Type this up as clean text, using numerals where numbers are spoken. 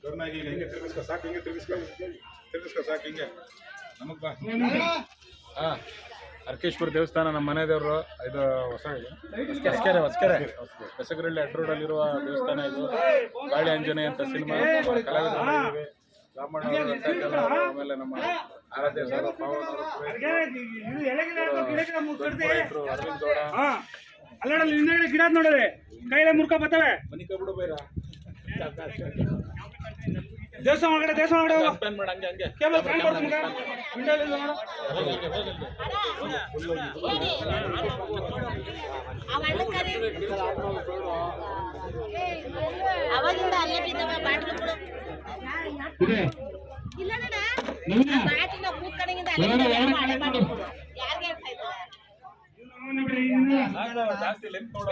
ಜೋರ್ನಾಗಿ ಹಿಂಗೆ ತಿರ್ಗಿಸ್ಕೊ ಸಾಕು, ಹಿಂಗೆ ತಿರ್ಗಿಸ್ಕೊ ಸಾಕು, ಹಿಂಗೆ ನಮಗ್ ಬಾ. ಅರ್ಕೇಶ್ವರ ದೇವಸ್ಥಾನ ನಮ್ಮ ಮನೆ ದೇವರು. ಇದು ಹೊಸಕೆರೆ ಬೆಸಗರಳ್ಳಿ ಅಡ್ರೋಡಲ್ಲಿರುವ ದೇವಸ್ಥಾನ. ಇದು ಗಾಳಿ ಆಂಜನೇಯ ಅಂತ ಸಿನಿಮಾ ಕಲಾವಿದರು ರಾಮಣ್ಣ, ಆಮೇಲೆ ನಮ್ಮ ಆರಾಧ್ಯ ಸರ್, ಅರವಿಂದ್ ಗೌಡ. ಅಲ್ಲಡಲ್ಲಿ ಗಿಡ ನೋಡ್ರಿ, ಕೈಲೇ ಮುರ್ಕ ಬರ್ತವೆ. ಮನಿ ಕಬ್ಬಿಡು ಬೈರ ದೇವಸ್ಥಾನ ಒಳಗಡೆ ಪ್ಯಾನ್ ಮಾಡ ಹಂಗೆ ಹಂಗೆ ಜಾಸ್ತಿ ಲೆಂತ್ ನೋಡ.